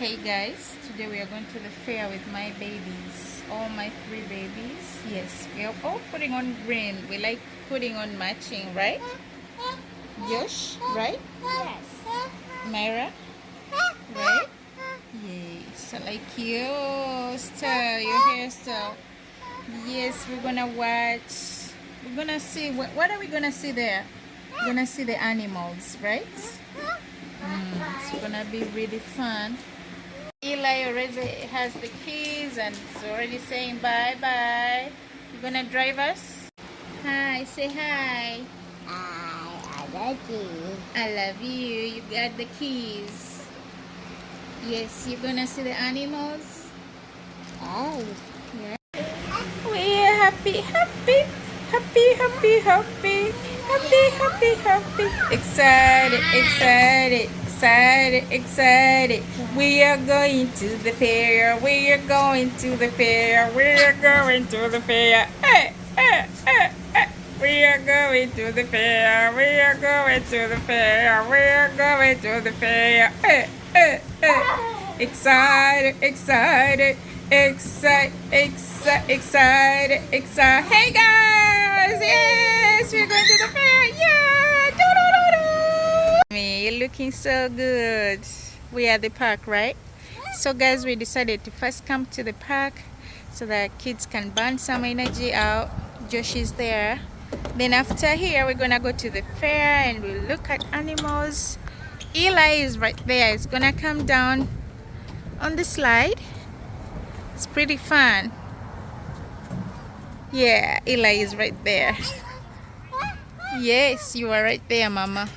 Hey guys, today we are going to the fair with my babies, all my 3 babies. Yes, we are all putting on green. We like putting on matching, right? Josh, right? Yes. Myra, right? Yes, I like your style, your hairstyle. Yes, we're gonna watch. We're gonna see. What are we gonna see there? We're gonna see the animals, right? It's gonna be really fun. Eli already has the keys and is already saying bye bye. You gonna drive us? Hi, say hi. I love you. I love you. You got the keys. Yes, you're gonna see the animals. Oh. Yeah. We're happy, happy, happy, happy, happy, happy, happy, happy. Excited, excited, excited, excited. We are going to the fair. We are going to the fair. We are going to the fair. Hey, hey, hey, hey. We are going to the fair. We are going to the fair. We are going to the fair. Hey, hey, hey. Excited, excited, excited, excited, excited, excited. Hey guys! Yes, we're going to the fair. Yeah! Doo-doo-doo-doo. You're looking so good. We are at the park, right? So guys, we decided to first come to the park so that kids can burn some energy out. Josh is there. Then after here, we're gonna go to the fair and we'll look at animals. Eli is right there. It's gonna come down on the slide. It's pretty fun. Yeah, Eli is right there. Yes, you are right there, Mama.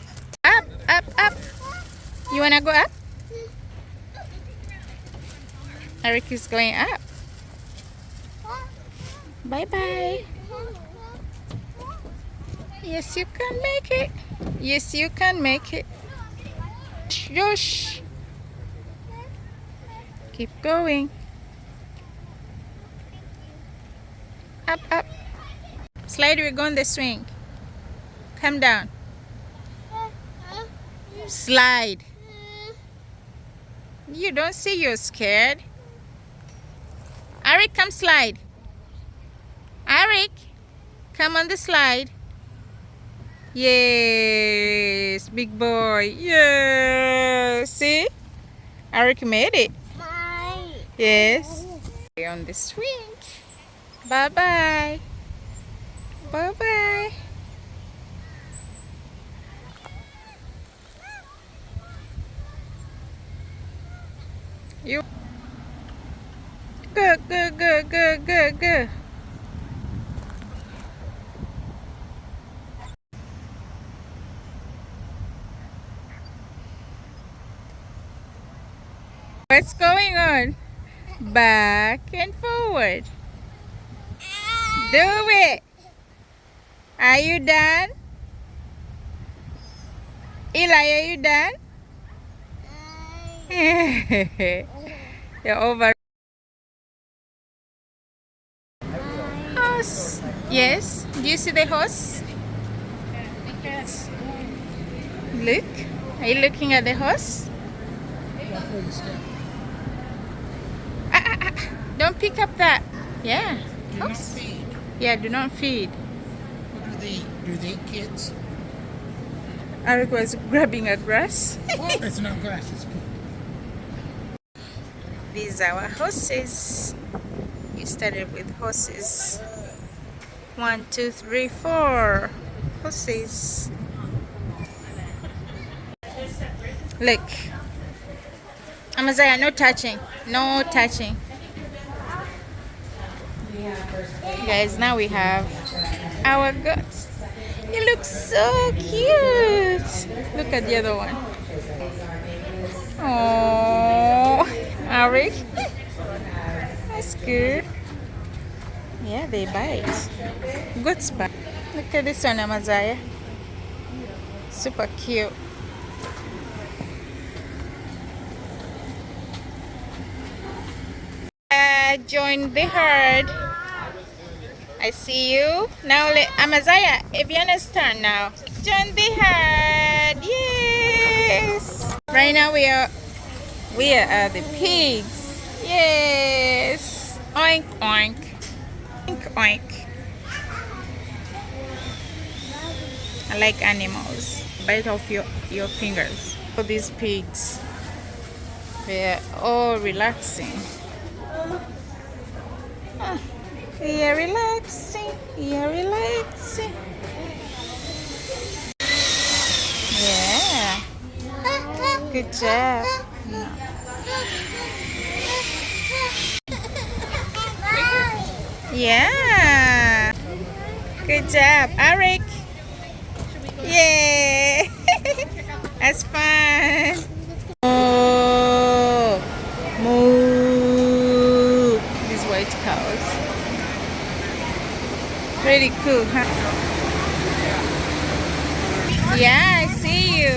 Up, up, up. You wanna go up? Eric is going up. Bye bye. Yes, you can make it. Yes, you can make it. Josh. Keep going. Up, up. Slide, we're going the swing. Come down. Slide. You don't see you're scared. Eric, come slide. Eric, come on the slide. Yes, big boy. Yes. See? Eric made it. Yes. On the swing. Bye-bye. Bye-bye. You good, good, good, good, good, good. What's going on? Back and forward. Do it. Are you done? Eli, are you done? You're over. Horse. Yes. Do you see the horse? Look. Are you looking at the horse? Don't pick up that. Yeah. Do not feed. Yeah, do not feed. What do they eat? Do they eat kids? Eric was grabbing at grass. Well, it's not grass, it's poop. These are our horses. We started with horses. 1, 2, 3, 4 horses. Look. Amazaya, no touching. No touching. Guys, now we have our goats. You look so cute. Look at the other one. Oh, Eric. That's good. Yeah, they bite. Goats bite. Look at this one, Amazaya. Super cute. Join the herd. I see you. Now, Amazaya, Eviana's turn now. Join the herd. Yes. Right now we are Where are the pigs? Yes. Oink, oink. Oink, oink. I like animals. Bite off your fingers. For these pigs. They're all relaxing. You're relaxing. You're relaxing. Yeah. Good job. Yeah. Good job, Eric. Yeah. That's fun. Oh, moo. These white cows. Pretty cool, huh? Yeah, I see you.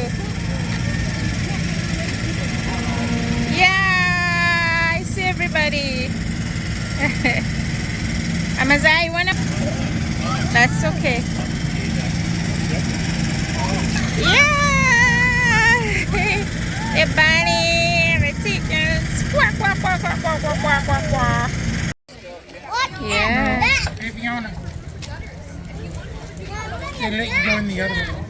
Yeah, I see everybody. Amazai, you wanna? That's okay. Yeah! The bunny, the chickens. Quack, quack, quack, quack, quack, quack, quack, quack, quack. Yeah. Hey, Fiona. They let you go in the other one.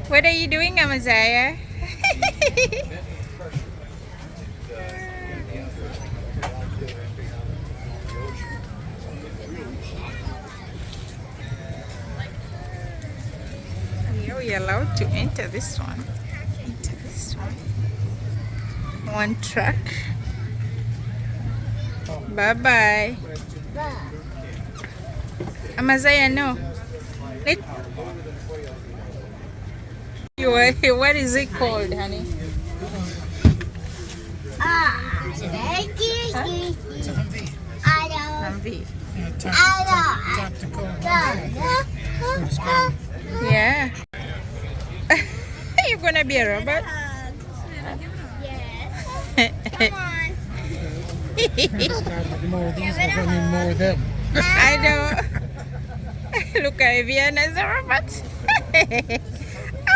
What are you doing, Amazaya? You're allowed to enter this one. Enter this one. One truck. Bye-bye. Amazaya, no. What is it called, honey? Humvee. Yeah. You're gonna be a robot? Come on. More of these, we're going to need more of them. I know. Look at Vivian as a robot.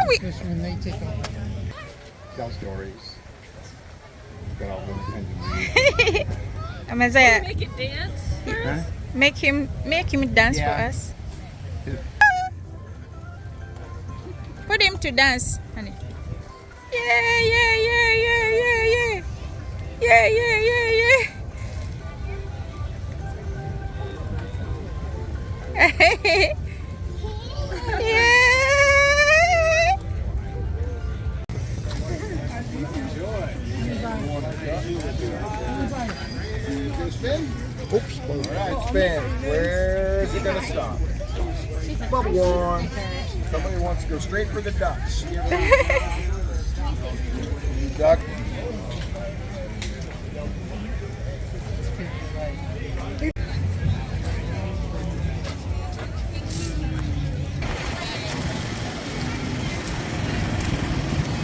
Especially when they take off. Tell stories. Got all them kinds of Amazaya, Make it dance. Huh? make him dance Yeah. for us. Put him to dance, honey. Yeah, yeah, yeah, yeah, yeah, yeah. Yeah, yeah, yeah, yeah. Yeah. Spin? Oops. All right, spin. Where is it going to stop? Bubble one. Somebody wants to go straight for the ducks. Duck.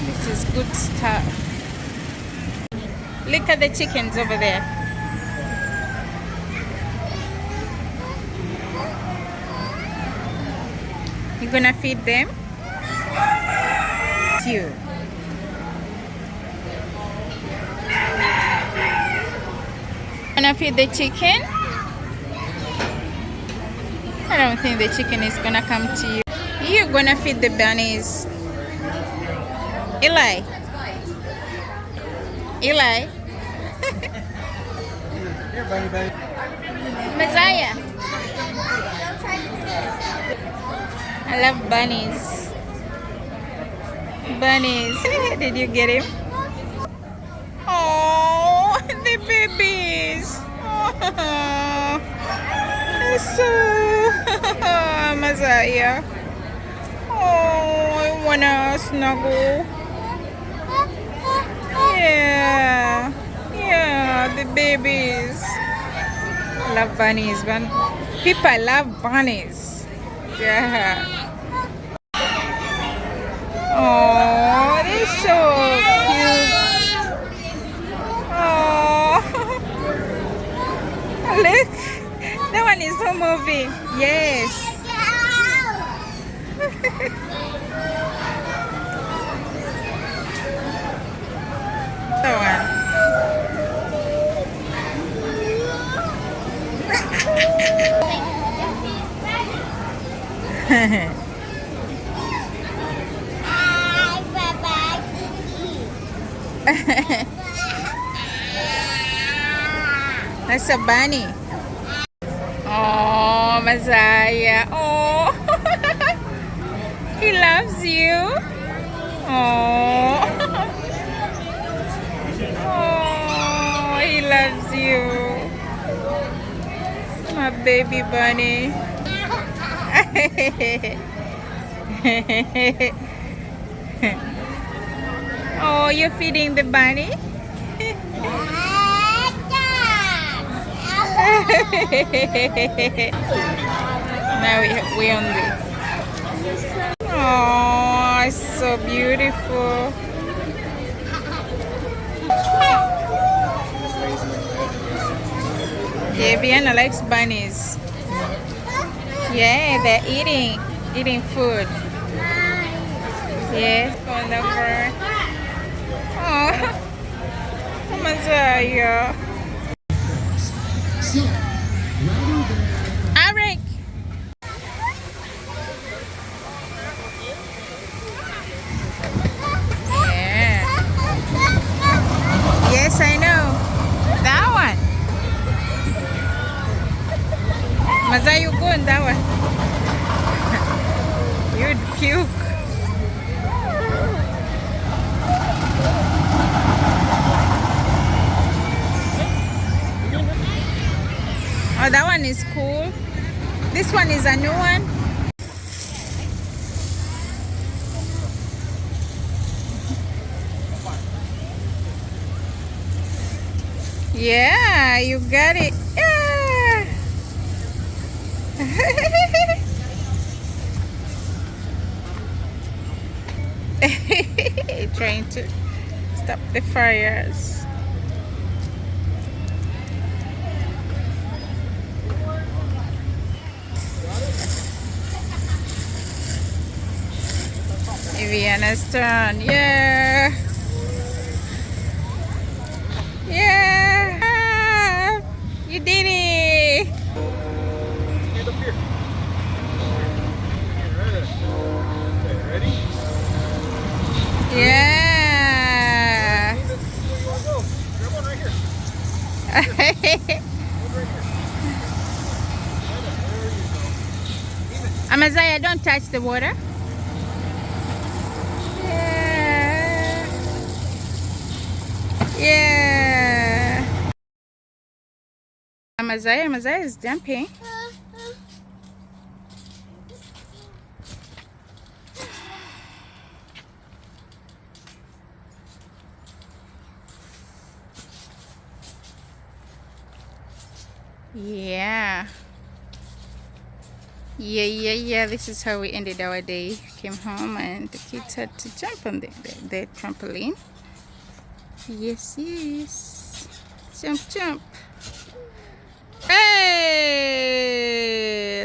This is good stuff. Look at the chickens over there. You gonna feed them? It's you. Gonna feed the chicken? I don't think the chicken is gonna come to you. You're gonna feed the bunnies. Eli. Eli. Here, buddy, buddy. Messiah. I love bunnies. Bunnies. Did you get him? Oh, the babies. Oh, so Messiah. Oh, I wanna snuggle. Yeah, yeah, the babies. Love bunnies. People love bunnies. Yeah. Oh, they're so cute. Oh, look, that one is so moving. Yes. That's a bunny. Oh, Mazaya. Oh, he loves you. Oh, oh, he loves you. My baby bunny. Oh, you're feeding the bunny? Now we only. Oh, it's so beautiful. Yeah, Vienna likes bunnies. Yeah, they're eating food. Yeah, going over. Oh, Mazaya. Eric. Yeah. Yes, I know. That one. Mazaya, you go on that one. You'd puke. Oh, that one is cool. This one is a new one. Yeah, you got it. Yeah. Trying to stop the fires. Vienna's turn. Yeah. Yeah. You did it. Stand up here. Okay, ready? Yeah. Where you want to go? Grab one right here. Amazaya, don't touch the water. Yeah. Yeah. Amazaya is jumping. Yeah. Yeah. This is how we ended our day. Came home and the kids had to jump on the trampoline. Yes. Jump. Hey,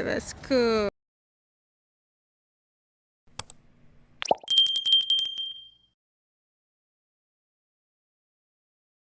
that's cool.